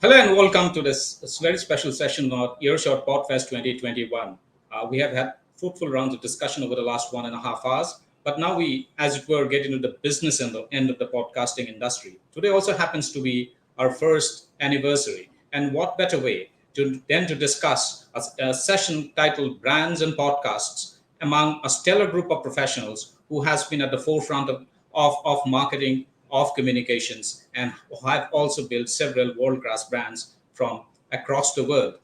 Hello and welcome to this very special session of Earshot Podfest 2021. We have had fruitful rounds of discussion over the last 1.5 hours, but now we, as it were, get into the business end of the podcasting industry. Today also happens to be our first anniversary, and what better way to discuss a session titled "Brands and Podcasts" among a stellar group of professionals who has been at the forefront of marketing, of communications, and have also built several world-class brands from across the world.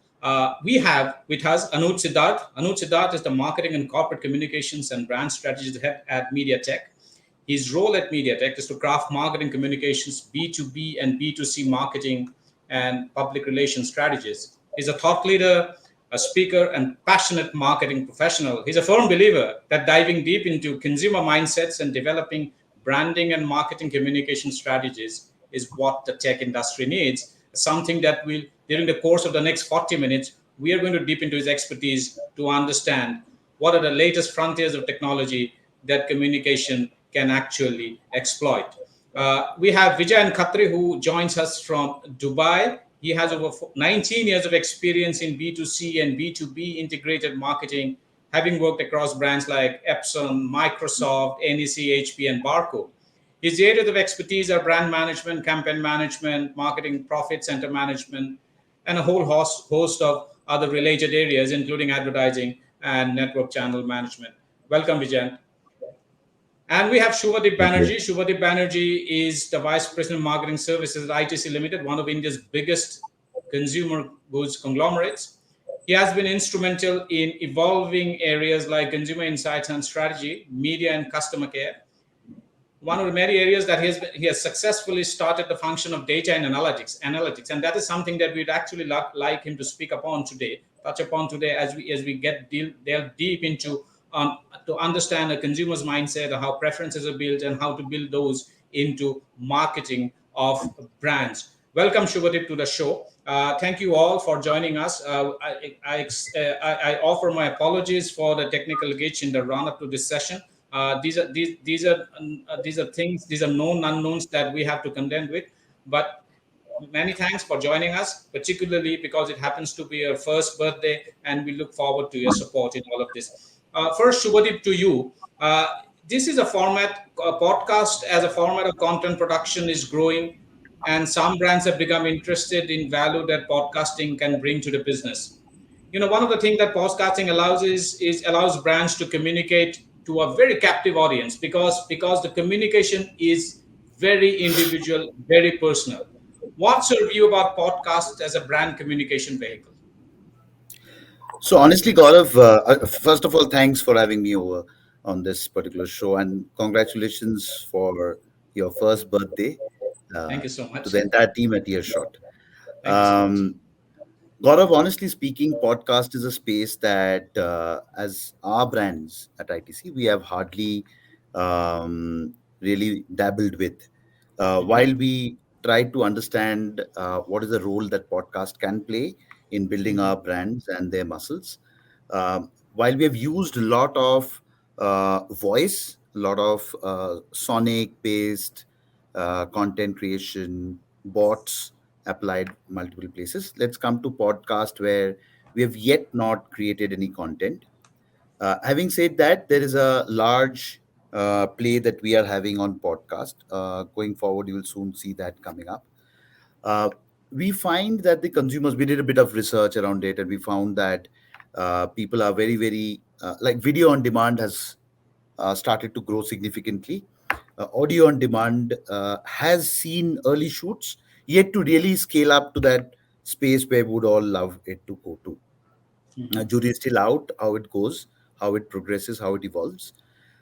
We have with us Anuj Siddharth. Anuj Siddharth is the marketing and corporate communications and brand strategist head at MediaTek. His role at MediaTek is to craft marketing communications, B2B and B2C marketing and public relations strategies. He's a thought leader, a speaker, and passionate marketing professional. He's a firm believer that diving deep into consumer mindsets and developing branding and marketing communication strategies is what the tech industry needs. Something that will, during the course of the next 40 minutes, we are going to deep into his expertise to understand what are the latest frontiers of technology that communication can actually exploit. We have Vijayan Khatri, who joins us from Dubai. He has over 19 years of experience in B2C and B2B integrated marketing, having worked across brands like Epson, Microsoft, NEC, HP, and Barco. His areas of expertise are brand management, campaign management, marketing, profit center management, and a whole host of other related areas, including advertising and network channel management. Welcome, Vijayan. And we have Shubhadeep Thank you. Banerjee. Shubhadeep Banerjee is the Vice President of Marketing Services at ITC Limited, one of India's biggest consumer goods conglomerates. He has been instrumental in evolving areas like consumer insights and strategy, media and customer care. One of the many areas that he has successfully started the function of data and analytics, and that is something that we'd actually like him to speak upon today, touch upon today as we delve deep into to understand a consumer's mindset, how preferences are built, and how to build those into marketing of brands. Welcome, Shubhadeep, to the show. Thank you all for joining us. I offer my apologies for the technical glitch in the run-up to this session. These are known unknowns that we have to contend with. But many thanks for joining us, particularly because it happens to be your first birthday, and we look forward to your support in all of this. First, Shubhadeep, to you. This is a podcast as a format of content production is growing, and some brands have become interested in value that podcasting can bring to the business. One of the things that podcasting allows is allows brands to communicate to a very captive audience because the communication is very individual, very personal. What's your view about podcasts as a brand communication vehicle? So honestly, Gaurav, first of all, thanks for having me over on this particular show, and congratulations for your first birthday Thank uh, you so to much. the entire team at Earshot. Thank you so much. Um, Gaurav, honestly speaking, podcast is a space that, as our brands at ITC, we have hardly really dabbled with. Mhm. While we try to understand what is the role that podcast can play in building Mhm. our brands and their muscles, while we have used a lot of voice, a lot of sonic-based content creation, bots applied multiple places. Let's come to podcast where we have yet not created any content. Having said that, there is a large play that we are having on podcast. Going forward, you will soon see that coming up. Uh, we find that the consumers, we did a bit of research around it, and we found that people are very, very, like video on demand has started to grow significantly. Audio on demand has seen early shoots, yet to really scale up to that space where we would all love it to go to. Mhm. Jury is still out, how it goes, how it progresses, how it evolves.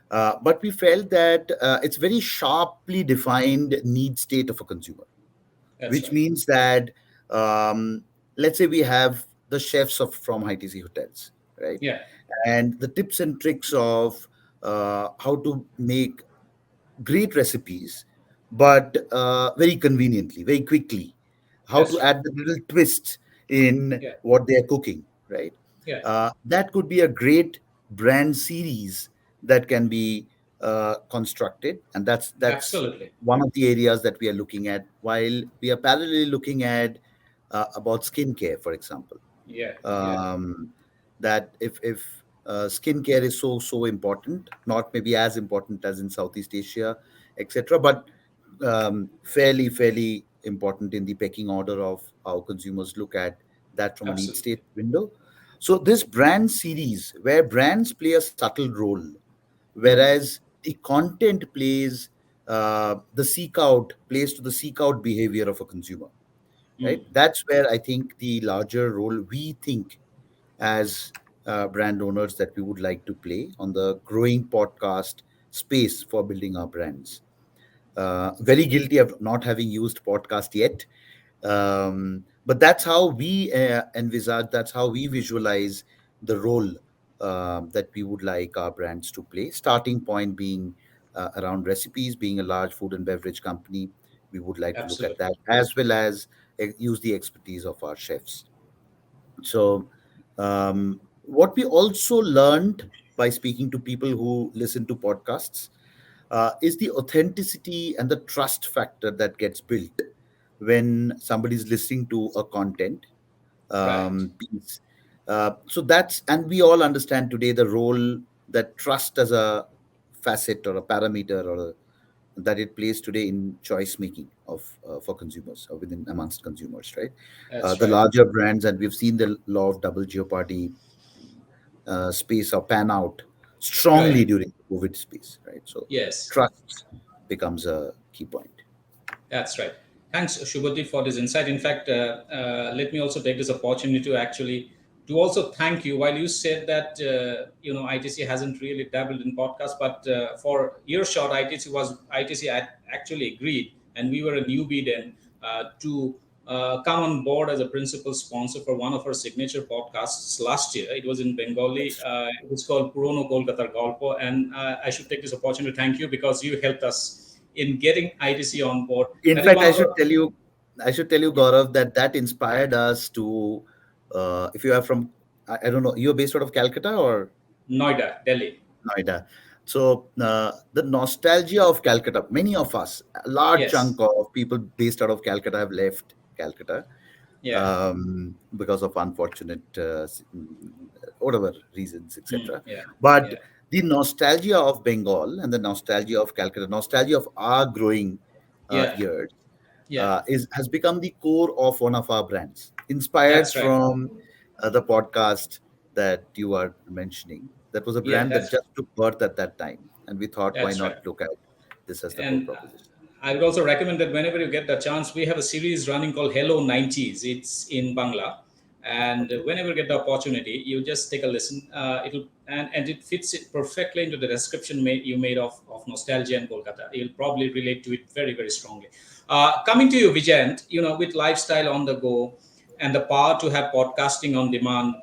But we felt that it's very sharply defined need state of a consumer, That's which right. means that um, let's say we have the chefs of from ITC hotels, right? Yeah. And the tips and tricks of how to make great recipes, but very conveniently, very quickly. How That's to true. add the little twist in Yeah. what they are cooking, right? Yeah. That could be a great brand series that can be constructed, and that's Absolutely. one of the areas that we are looking at. While we are parallelly looking at about skincare, for example. Yeah. Yeah. um, that if skincare is so important, not maybe as important as in Southeast Asia, etc., but fairly important in the pecking order of how consumers look at that from a need Absolutely. state window. So this brand series where brands play a subtle role, whereas the content plays the seek out plays to the seek out behavior of a consumer, right? Mm. That's where I think the larger role we think as brand owners that we would like to play on the growing podcast space for building our brands. Very guilty of not having used podcast yet, but that's how we envisage, that's how we visualize the role that we would like our brands to play. Starting point being around recipes, being a large food and beverage company, we would like to look at Absolutely. that, as well as use the expertise of our chefs. So, what we also learned by speaking to people who listen to podcasts is the authenticity and the trust factor that gets built when somebody's listening to a content Right. piece. So that's, and we all understand today the role that trust as a facet or a parameter that it plays today in choice making of for consumers or within amongst consumers, right? That's The right. larger brands, and we've seen the law of double jeopardy space or pan out Right. strongly during the COVID space, right? So Yes. trust becomes a key point. That's right. Thanks, Shubhati, for this insight. In fact, let me also take this opportunity to actually to also thank you. While you said that ITC hasn't really dabbled in podcasts, but for Earshot, ITC had actually agreed, and we were a newbie then to come on board as a principal sponsor for one of our signature podcasts last year. It was in Bengali. It was called Purono Kolkatar Golpo, and I should take this opportunity to thank you because you helped us in getting ITC on board. In That is fact, one of our I should tell you, Gaurav, that inspired us to. If you are from, I don't know, you're based out of Calcutta or Noida, Delhi. Noida. So the nostalgia of Calcutta, many of us, a large Yes. chunk of people based out of Calcutta have left Calcutta Yeah. because of unfortunate, whatever reasons, Mm, etc. yeah. But Yeah. the nostalgia of Bengal and the nostalgia of Calcutta, nostalgia of our growing Yeah. years, Yeah. is has become the core of one of our brands, inspired That's right. from the podcast that you are mentioning. That was a Yeah. brand that just took birth at that time, and we thought, why That's not right. look at this as the core And proposition? I would also recommend that whenever you get the chance, we have a series running called Hello 90s. It's in Bangla. And Okay. whenever you get the opportunity, you just take a listen. And it fits it perfectly into the description you made of nostalgia and Kolkata. You'll probably relate to it very, very strongly. Coming to you, Vijayant, with lifestyle on the go and the power to have podcasting on demand,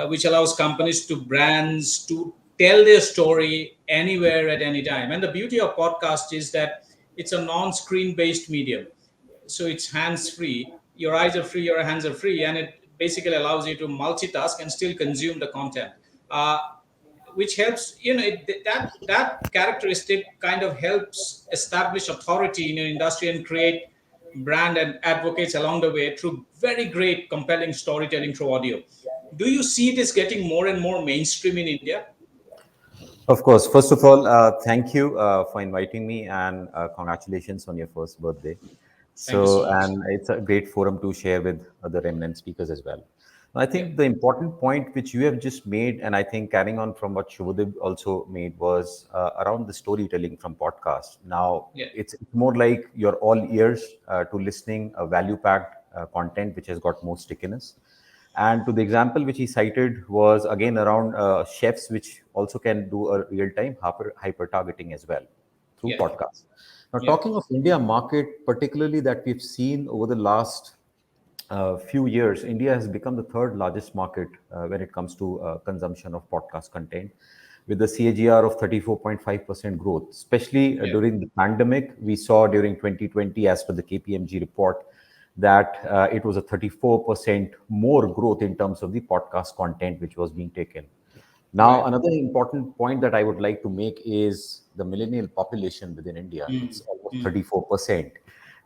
which allows companies to brands to tell their story anywhere at any time. And the beauty of podcast is that it's a non-screen based medium, so it's hands free. Your eyes are free, your hands are free, and it basically allows you to multitask and still consume the content. Uh, which helps that characteristic kind of helps establish authority in your industry and create brand and advocates along the way through very great compelling storytelling through audio. Do you see this getting more and more mainstream in India? Of course. First of all, thank you for inviting me, and congratulations on your first birthday. Thank you So, so much. and it's a great forum to share with other eminent speakers as well. I Yeah. think the important point which you have just made, and I think carrying on from what Shubhadev also made, was around the storytelling from podcast. Now, Yeah. it's more like you're all ears to listening a value-packed content which has got more stickiness. And to the example which he cited was again around chefs, which also can do a real-time hyper targeting as well through Yeah. podcasts. Now, Yeah. talking of India market, particularly that we've seen over the last few years, India has become the third largest market when it comes to consumption of podcast content, with a CAGR of 34.5% growth. Especially Yeah. during the pandemic, we saw during 2020, as per the KPMG report, that it was a 34% more growth in terms of the podcast content which was being taken. Now, Right. another important point that I would like to make is the millennial population within India. Mm. It's almost Mm. 34%.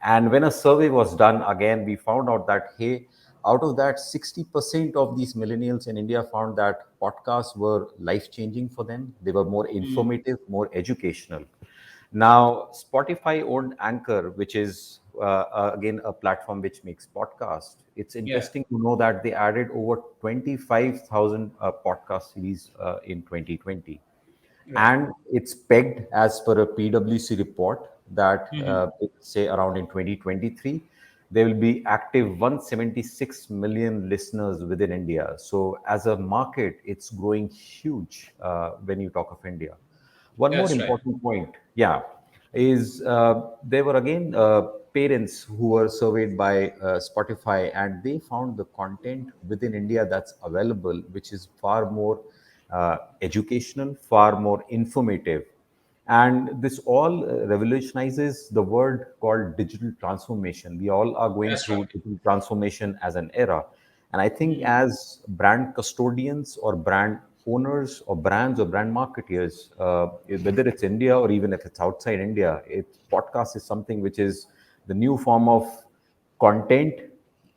And when a survey was done, again, we found out that, hey, out of that, 60% of these millennials in India found that podcasts were life changing for them. They were more Mm. informative, more educational. Now, Spotify owned Anchor, which is again a platform which makes podcasts. It's Yeah. interesting to know that they added over 25,000 podcast series in 2020, Right. and it's pegged as per a PwC report that Hmm. it say around in 2023 there will be active 176 million listeners within India. So as a market, it's growing huge when you talk of India. One more That's right. important point, yeah, is there were again parents who were surveyed by Spotify, and they found the content within India that's available, which is far more educational, far more informative. And this all revolutionizes the word called digital transformation. We all are going That's right. through digital transformation as an era. And I think Mm. as brand custodians or brand owners or brands or brand marketeers, whether it's India or even if it's outside India, podcast is something which is the new form of content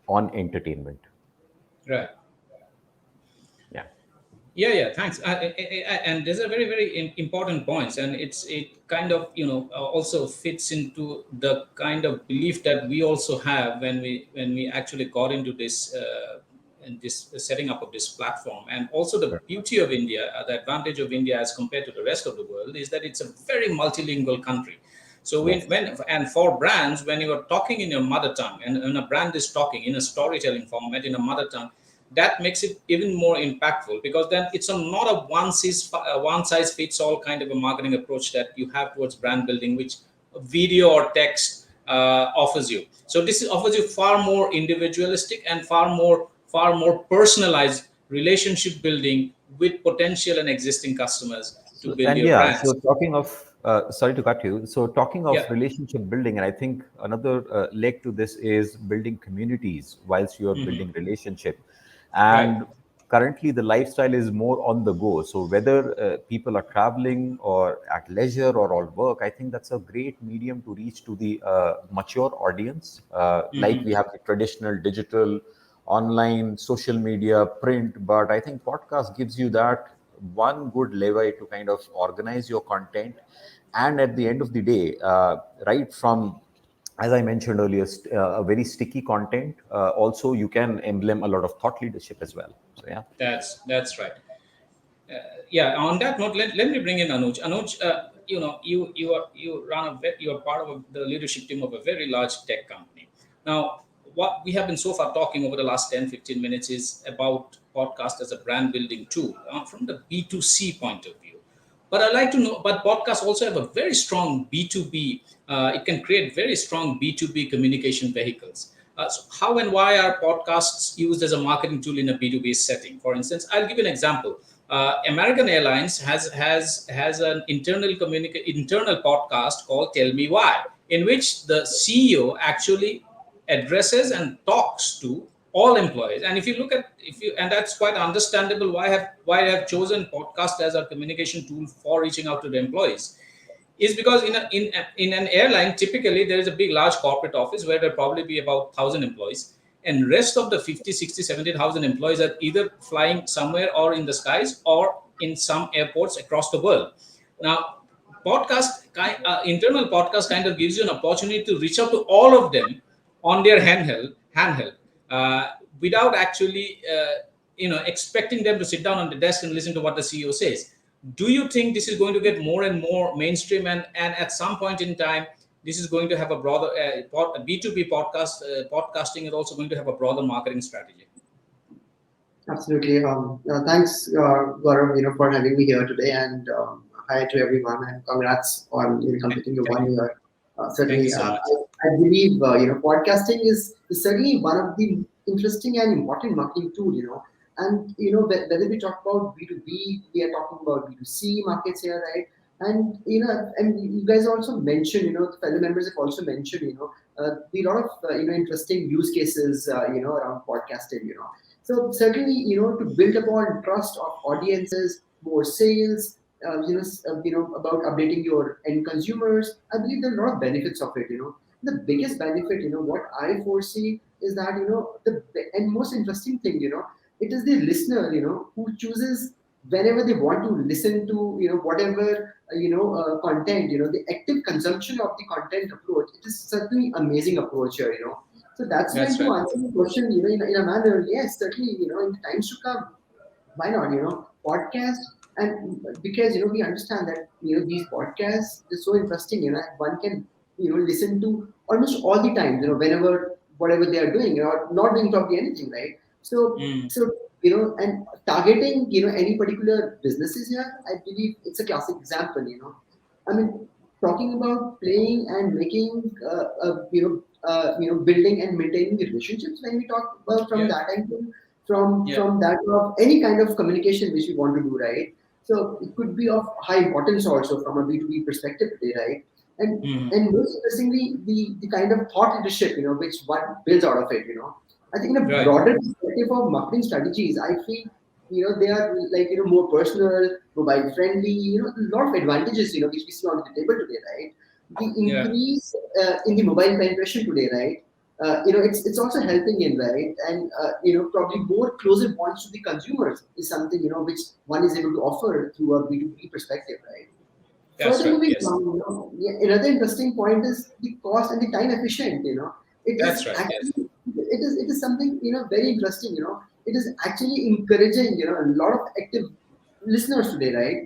on entertainment. Right. Yeah. Yeah, yeah. Thanks. And these are very, very important points, and it kind of also fits into the kind of belief that we also have when we actually got into this and this setting up of this platform, and also the beauty of India, the advantage of India as compared to the rest of the world is that it's a very multilingual country. So Yes. when and for brands, when you are talking in your mother tongue, and a brand is talking in a storytelling format in a mother tongue, that makes it even more impactful, because then it's not a one size fits all kind of a marketing approach that you have towards brand building, which video or text offers you. So this offers you far more individualistic and far more personalized relationship building with potential and existing customers to So, build and your yeah, so brands. talking of, sorry to cut you. So, talking of Yeah. relationship building, and I think another leg to this is building communities whilst you are Hmm. building relationship. Right. And currently, the lifestyle is more on the go. So, whether people are traveling or at leisure or on work, I think that's a great medium to reach to the mature audience. Like Hmm. we have the traditional digital, online, social media, print, but I think podcast gives you that one good lever to kind of organize your content. And at the end of the day, right from, as I mentioned earlier, a very sticky content, also you can emblem a lot of thought leadership as well. So yeah. That's right. Yeah, on that note, let me bring in Anuj. Anuj, you are part of the leadership team of a very large tech company. Now, what we have been so far talking over the last 10-15 minutes is about podcast as a brand building tool from the B2C point of view. But I like to know, but podcasts also have a very strong B2B. It can create very strong B2B communication vehicles. So how and why are podcasts used as a marketing tool in a B2B setting? For instance, I'll give you an example. American Airlines has an internal podcast called "Tell Me Why," in which the CEO actually addresses and talks to all employees. And if you look at if you and that's quite understandable why I have chosen podcast as a communication tool for reaching out to the employees, is because in an airline, typically there is a big large corporate office where there probably be about 1,000 employees, and rest of the 50, 60, 70,000 employees are either flying somewhere or in the skies or in some airports across the world. Now, internal podcast kind of gives you an opportunity to reach out to all of them on their handheld, uh, without actually expecting them to sit down on the desk and listen to what the CEO says. Do you think this is going to get more and more mainstream, and at some point in time this is going to have a broader B2B podcasting is also going to have a broader marketing strategy? Absolutely. Thanks, Gaurav, for having me here today, and hi to everyone, and congrats on completing your Thank 1 year. thank you Certainly, so much. I believe podcasting is certainly one of the interesting and important marketing tool. And whether we talk about B2B, we are talking about B2C markets here, right? And and you guys also mentioned, the fellow members have also mentioned, the lot of interesting use cases, around podcasting, so certainly, to build upon trust of audiences, more sales, about updating your end consumers. I believe there are a lot of benefits of it. The biggest benefit, what I foresee is that, and most interesting thing, it is the listener, who chooses whenever they want to listen to, whatever, content, the active consumption of the content approach. It is certainly amazing approach here, So that's That's when to right. answer the question, in a manner, yes, certainly, in the times to come, why not, podcast. And because we understand that these podcasts is so interesting, and one can listen to almost all the time, whenever whatever they are doing, or not doing probably anything, right? Mm. So and targeting any particular businesses here, I believe it's a classic example. I mean, talking about playing and making building and maintaining the relationships, when we talk about from Yeah. that angle, from Yeah. that of any kind of communication which we want to do, right? So it could be of high importance also from a B2B perspective today, right? And Mm. and most interestingly, the kind of thought leadership, which one builds out of it, I think in a Right. broader perspective of marketing strategies, I feel they are like more personal, mobile friendly, a lot of advantages, which we see on the table today, right? The Yeah. increase in the mobile penetration today, right? It's also helping in, right? And probably more closer bonds to the consumers is something which one is able to offer through a B2B perspective, right? That's Further right. moving Yes. down, yeah, another interesting point is the cost and the time efficient. It That's is right. Yes. actually it is something very interesting. It is actually encouraging a lot of active listeners today, right?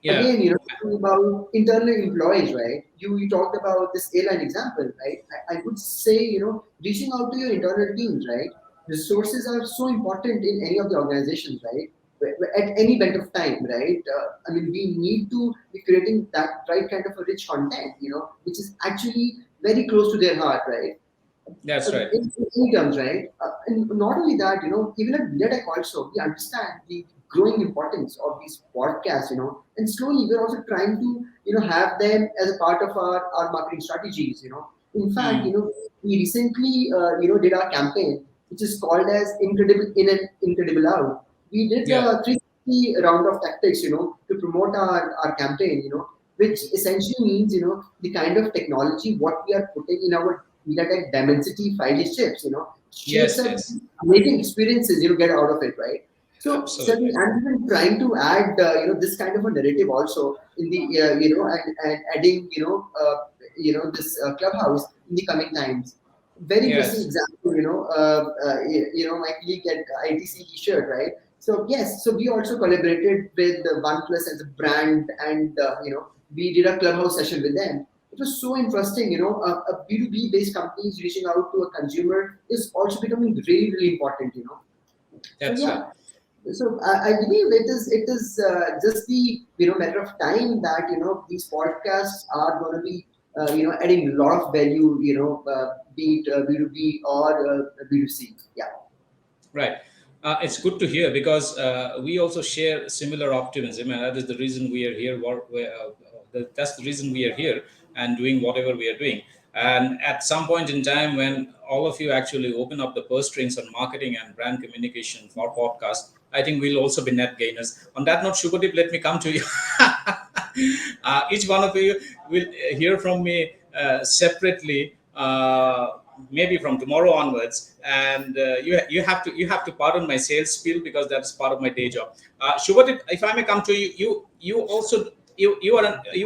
Yeah. Again, talking about internal employees, right? You talked about this airline example, right? I would say, reaching out to your internal teams, right? Resources are so important in any of the organizations, right? At any bent of time, right? I mean, we need to be creating that right kind of a rich content, which is actually very close to their heart, right? That's right. In any terms, right? And not only that, even at BLEDEC also, we understand the growing importance of these podcasts, and slowly we're also trying to, have them as a part of our marketing strategies, In fact, Mm. we recently, did our campaign, which is called as Incredible In and Incredible Out. We did Yeah. a 360 round of tactics, to promote our campaign, which essentially means, the kind of technology, what we are putting in our MediaTek Dimensity 5G chips, shapes Yes. up Yes. amazing experiences, get out of it, right? So certainly, Absolutely. I'm even trying to add, this kind of a narrative also in the, and adding, this clubhouse in the coming times. Very interesting Yes. example, my colleague at ITC T-shirt, right? So yes, so we also collaborated with OnePlus as a brand, and we did a clubhouse session with them. It was so interesting, a B2B based companies reaching out to a consumer is also becoming really, really important, So That's right. yeah, so I believe it is just the matter of time that these podcasts are going to be adding a lot of value, be it B2B or B2C. Yeah. Right. It's good to hear because we also share similar optimism, and that is the reason we are here. That's the reason we are here and doing whatever we are doing. And at some point in time, when all of you actually open up the purse strings on marketing and brand communication for podcast, I think we'll also be net gainers. On that note, Shubhadeep, let me come to you. Each one of you will hear from me separately. Maybe from tomorrow onwards, and you have to pardon my sales spiel because that's part of my day job. Shubhadeep, if I may come to you, you also you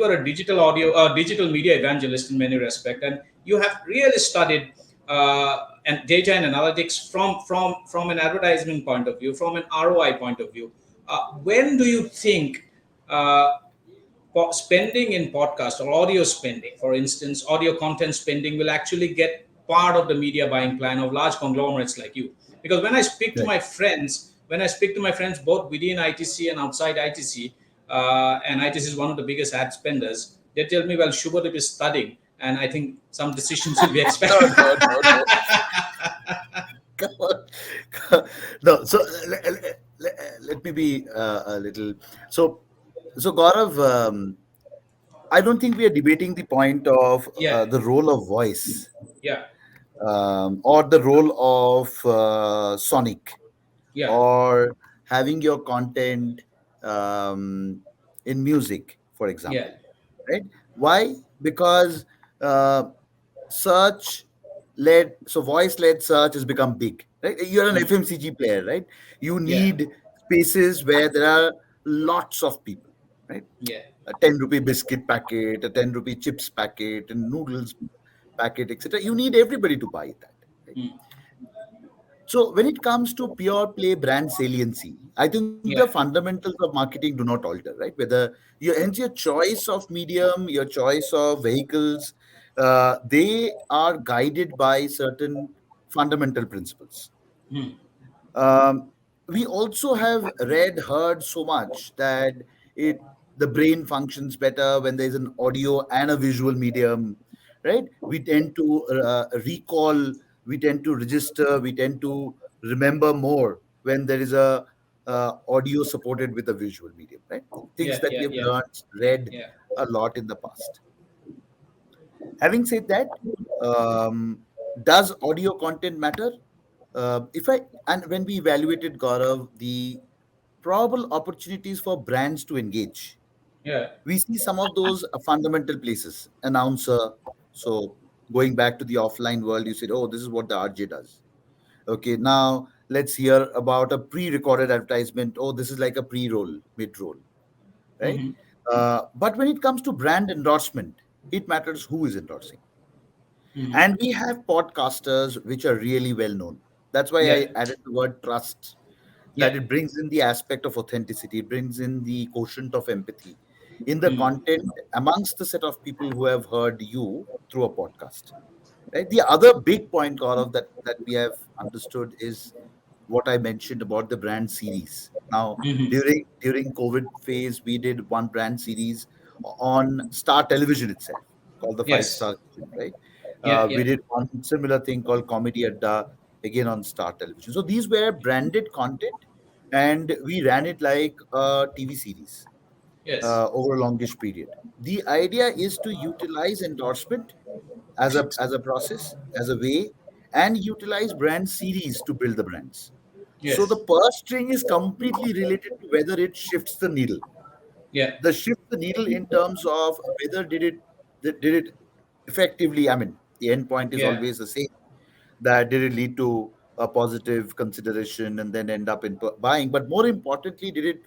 are a digital audio digital media evangelist in many respects, and you have really studied and data and analytics from an advertising point of view, from an ROI point of view. When do you think uh, spending in podcast or audio spending, for instance, audio content spending will actually get part of the media buying plan of large conglomerates like you? Because Right. when I speak to my friends both within ITC and outside ITC, and ITC is one of the biggest ad spenders, they tell me, well, Shubhadeep is studying, and I think some decisions will be No, expected. no, no, no. Come on. No, so let me be a little. So, so Gaurav, I don't think we are debating the point of Yeah, the role of voice, yeah, or the role of sonic, yeah, or having your content um, in music, for yeah, example, right? Why? Because uh, search led, so voice led search has become big, right? You're an Mm. FMCG player, right? You Yeah. need spaces where there are lots of people, right? Yeah. A 10 rupee biscuit packet, a 10 rupee chips packet, and noodles packet, etc. You need everybody to buy that, right? Mm. So when it comes to pure play brand saliency, I think the Yeah. fundamentals of marketing do not alter, right? Whether hence your choice of medium, your choice of vehicles, they are guided by certain fundamental principles. Mm. um, we also have read, heard so much that it the brain functions better when there's an audio and a visual medium, right? We tend to recall, we tend to register, we tend to remember more when there is a audio supported with a visual medium, right? Things Yeah. that we Yeah. have Yeah. learned, read Yeah. a lot in the past. Having said that, does audio content matter? If I and when we evaluated Gaurav, the probable opportunities for brands to engage, Yeah. we see some of those fundamental places. Announcer. So going back to the offline world, you said, "Oh, this is what the RJ does." Okay, now let's hear about a pre-recorded advertisement. Oh, this is like a pre-roll, mid-roll, right? Mm-hmm. But when it comes to brand endorsement, it matters who is endorsing. Mm-hmm. And we have podcasters which are really well known. That's why Yeah. I added the word trust, Yeah. that it brings in the aspect of authenticity, it brings in the quotient of empathy in the Mm. content amongst the set of people who have heard you through a podcast. Right. The other big point, Gaurav, that we have understood is what I mentioned about the brand series. Now, Mm-hmm. during COVID phase, we did one brand series on Star Television itself, called the Five Yes. Star Kitchen, right? Yeah. We Yeah. did one similar thing called Comedy Adda, again on Star Television. So these were branded content, and we ran it like a TV series Yes. over a longish period. The idea is to utilize endorsement as a process, as a way, and utilize brand series to build the brands. So the Yes. purse string is completely related to whether it shifts the needle. Yeah. The shift the needle in terms of whether did it effectively. I mean, the end point is Yeah. always the same, that did it lead to a positive consideration and then end up in buying, but more importantly, did it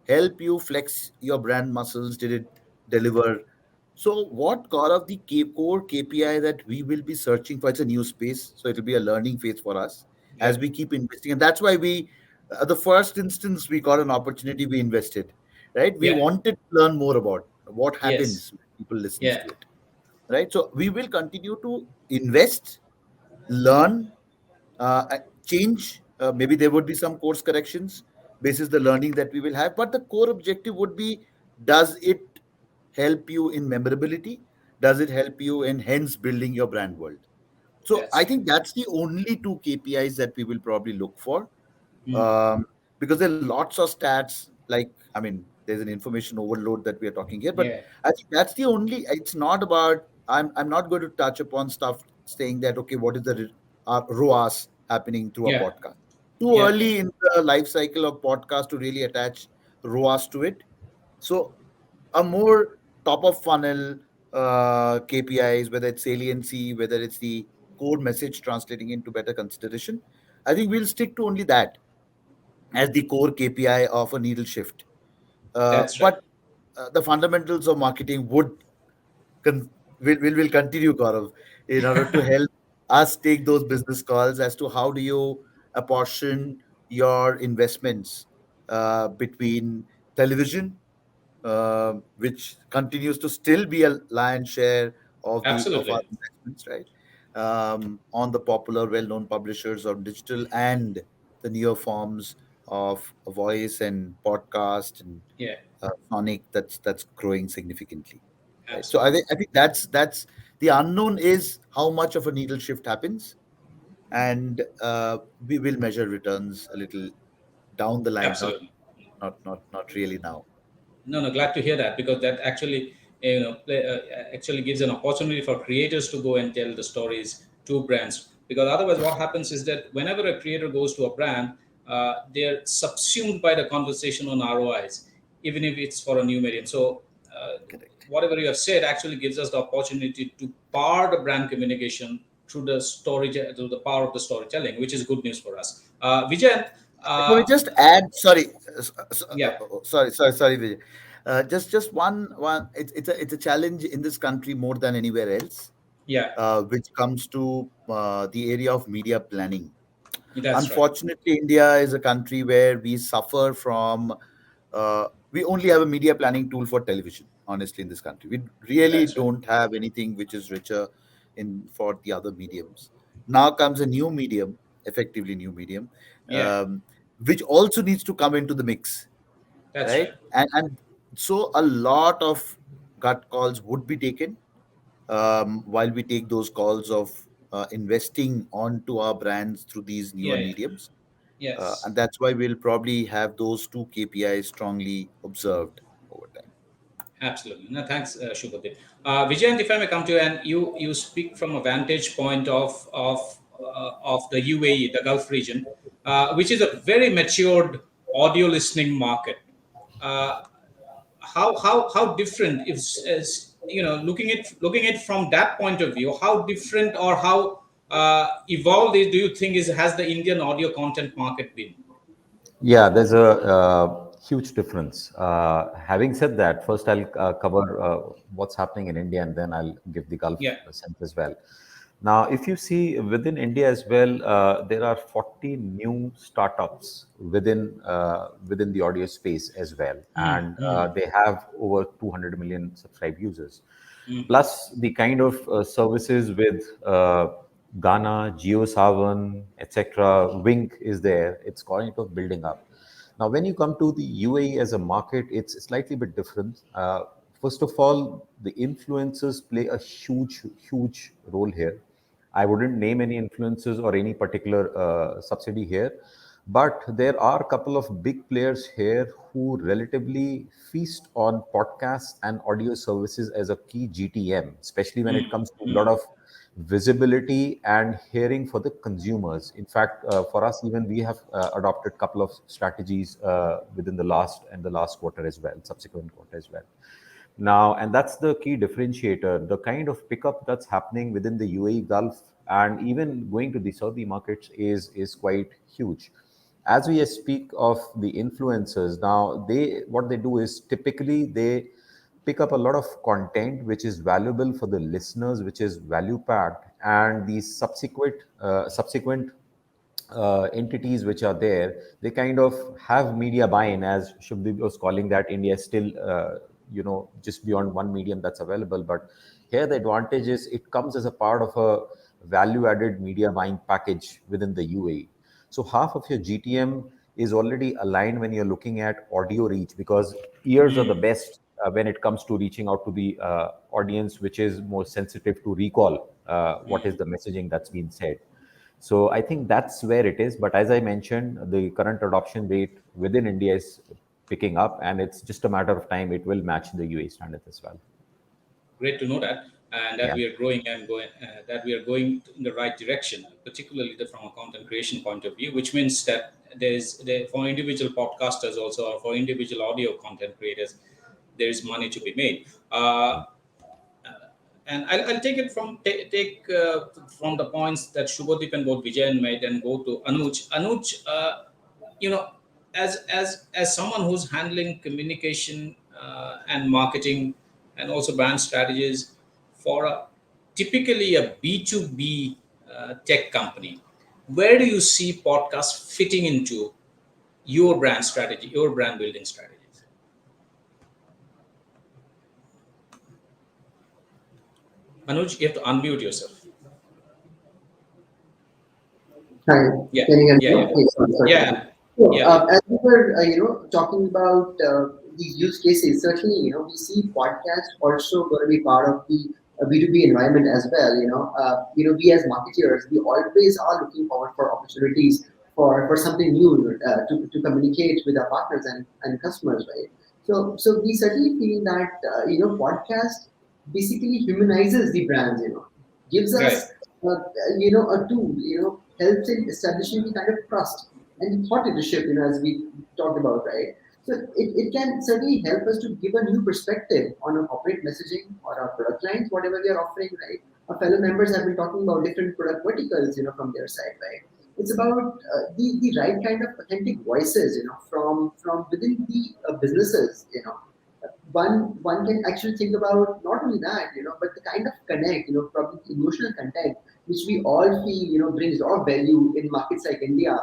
help you flex your brand muscles, did it deliver? So what Gaurav, the core KPI that we will be searching for, it's a new space, so it'll be a learning phase for us Yeah. as we keep investing, and that's why we the first instance we got an opportunity, we invested, right? We Yeah. wanted to learn more about what Yes. happens when people listens Yeah. to it, right? So we will continue to invest, learn, change. Maybe there would be some course corrections basis the learning that we will have, but the core objective would be: does it help you in memorability? Does it help you in hence building your brand world? So That's I right. think that's the only two KPIs that we will probably look for, Mm. um, because there are lots of stats. Like, I mean, there's an information overload that we are talking here, but Yeah. I think that's the only. It's not about. I'm not going to touch upon stuff saying that okay, what is the ROAS happening through a Yeah. podcast? Too Yeah. Yeah. early in the life cycle of podcast to really attach ROAS to it. So a more top of funnel KPIs, whether it's saliency, whether it's the core message translating into better consideration, I think we'll stick to only that as the core KPI of a needle shift. That's right. But the fundamentals of marketing con- will continue, Gaurav, in order to help us take those business calls as to how do you apportion your investments between television, which continues to still be a lion's share of our Absolutely. investments, right? On the popular, well-known publishers of digital and the newer forms of voice and podcast and Yeah. sonic, that's growing significantly, right? So Absolutely. I think that's the unknown is how much of a needle shift happens, and we will measure returns a little down the line, Absolutely. not really now. No, no, glad to hear that because that actually, actually gives an opportunity for creators to go and tell the stories to brands. Because otherwise, what happens is that whenever a creator goes to a brand, they're subsumed by the conversation on ROIs, even if it's for a new medium. So, uh, Correct. whatever you have said actually gives us the opportunity to power the brand communication through the story, through the power of the storytelling, which is good news for us. Vijayan, Can we just add? Sorry, yeah, sorry, Vijay. Just one. It's a challenge in this country more than anywhere else, yeah, which comes to the area of media planning. that's right. Unfortunately, India is a country where we suffer from. We only have a media planning tool for television. Honestly, in this country, we really That's right. don't have anything which is richer in for the other mediums. Now comes a new medium, effectively new medium, Yeah, um, which also needs to come into the mix, that's right? right. And so a lot of gut calls would be taken while we take those calls of investing onto our brands through these newer Yeah, yeah. mediums. Yes. And that's why we'll probably have those two KPIs strongly observed over time. Absolutely. No, thanks, Shubhadeep. Vijayant, if I may come to you, and you speak from a vantage point of the UAE, the Gulf region, which is a very matured audio listening market. Uh, how different is looking at from that point of view, how different or how evolved do you think is has the Indian audio content market been? Yeah, there's a huge difference. Having said that, first I'll cover what's happening in India, and then I'll give the Gulf Yeah. sense as well. Now, if you see within India as well, there are 40 new startups within the audio space as well, and they have over 200 million subscribed users. Plus, the kind of services with Ghana, JioSavan, etc., Wink is there. It's kind of building up. Now, when you come to the UAE as a market, it's slightly bit different. First of all, the influencers play a huge role here. I wouldn't name any influencers or any particular subsidy here, but there are a couple of big players here who relatively feast on podcasts and audio services as a key GTM, especially when it comes to a lot of visibility and hearing for the consumers. In fact, for us, even we have adopted a couple of strategies within the last quarter as well, subsequent quarter as well. Now, and that's the key differentiator, the kind of pickup that's happening within the UAE Gulf and even going to the Saudi markets is quite huge. As we speak of the influencers, now they what they do is typically they pick up a lot of content which is valuable for the listeners, which is value packed, and these subsequent entities which are there, they kind of have media buy-in, as Shubdeep was calling that. India is still, just beyond one medium that's available. But here the advantage is it comes as a part of a value-added media buying package within the UAE. So half of your GTM is already aligned when you're looking at audio reach, because ears are the best when it comes to reaching out to the audience, which is more sensitive to recall what is the messaging that's been said. So I think that's where it is. But as I mentioned, the current adoption rate within India is picking up, and it's just a matter of time it will match the UAE standards as well. Great to know that, and that Yeah. we are growing and going, that we are going in the right direction, particularly from a content creation point of view, which means that for individual podcasters also, or for individual audio content creators, there is money to be made. And I'll take it from take from the points that Shubhadeep and both Vijayan made, and go to Anuj. Anuj, you know, as someone who's handling communication and marketing and also brand strategies for typically a B2B tech company, where do you see podcasts fitting into your brand strategy, your brand building strategies? Anuj, you have to unmute yourself. Hi, Yeah, can you hear me yeah, now? yeah, Yes, sorry. yeah, So, yeah, yeah. as we were, talking about these use cases, certainly, we see podcasts also going to be part of the B2B environment as well. We as marketeers, we always are looking forward for opportunities for something new to communicate with our partners and customers, right? So we certainly feel that podcast basically humanizes the brands. Gives Right. us a tool. Helps in establishing the kind of trust and thought leadership, as we talked about, right? So it can certainly help us to give a new perspective on our corporate messaging or our product lines, whatever we are offering, right? Our fellow members have been talking about different product verticals, from their side, right? It's about the right kind of authentic voices, from within the businesses, one can actually think about not only that, but the kind of connect, probably emotional content which we all feel, brings a lot of value in markets like India,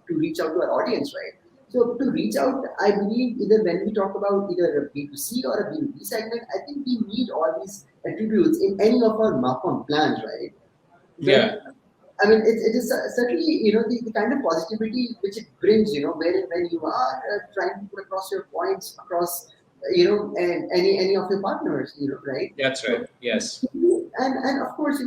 to reach out to our audience, right? So to reach out, I believe either when we talk about either a B2C or a B2B segment, I think we need all these attributes in any of our marcom plans, right? Yeah. When I mean, it is certainly, the kind of positivity which it brings, when you are trying to put across your points across, and any of your partners, right? That's right. So, Yes. and of course,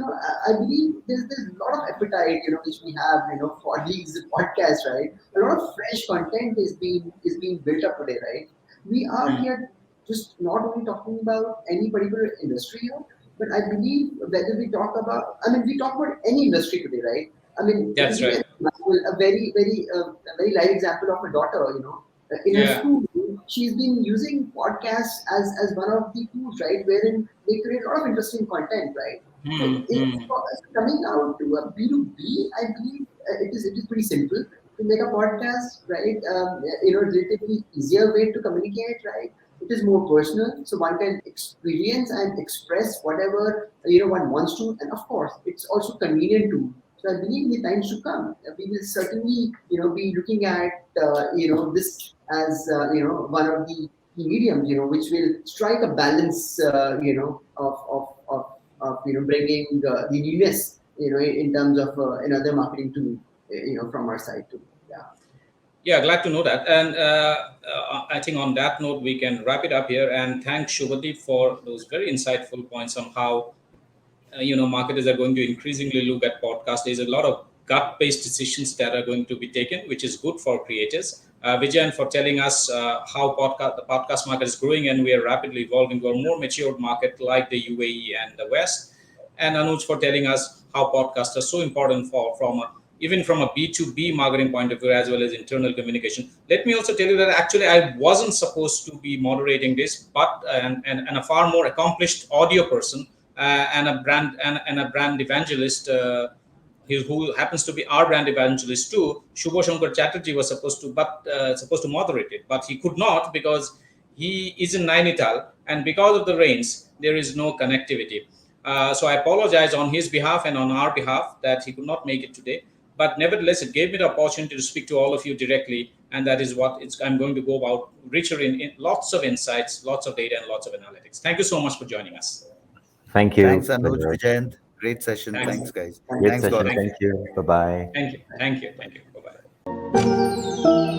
I believe there's a lot of appetite, which we have, for these podcasts, right? A lot of fresh content is being built up today, right? We are Mm. here just not only talking about any particular industry here, but I believe whether we talk about, I mean, we talk about any industry today, right? I mean, to That's give you right. an example, a very live example of a daughter, in her Yeah. school, she's been using podcasts as one of the tools, right? Wherein they create a lot of interesting content, right? So Hmm. it's Hmm. coming out to a B2B, I believe it is pretty simple to make a podcast, right? Relatively easier way to communicate, right? It is more personal, so one can experience and express whatever one wants to, and of course, it's also convenient too. So I believe in the times to come, we will certainly be looking at this as one of the key mediums, which will strike a balance, of bringing the newness, in terms of another marketing tool, from our side too. Yeah. Yeah, glad to know that. And I think on that note, we can wrap it up here. And thank Shubhadeep for those very insightful points on how marketers are going to increasingly look at podcasts. There's a lot of gut-based decisions that are going to be taken, which is good for creators. Vijayan for telling us how the podcast market is growing, and we are rapidly evolving to a more matured market like the UAE and the West. And Anuj for telling us how podcasts are so important even from a B2B marketing point of view as well as internal communication. Let me also tell you that actually I wasn't supposed to be moderating this, but and a far more accomplished audio person and a brand evangelist. Who happens to be our brand evangelist too, Shubho Shankar Chatterjee was supposed to moderate it, but he could not because he is in Nainital, and because of the rains, there is no connectivity. So I apologize on his behalf and on our behalf that he could not make it today. But nevertheless, it gave me the opportunity to speak to all of you directly, and that is what I'm going to go about, richer in lots of insights, lots of data, and lots of analytics. Thank you so much for joining us. Thank Thanks, you. Anuj, Vijayant. Great session. Thanks. Thanks, guys. Great Thanks, session. Gaurav. Thank Thank you. you. Bye bye. Thank you. Thank you. Thank you. Bye bye.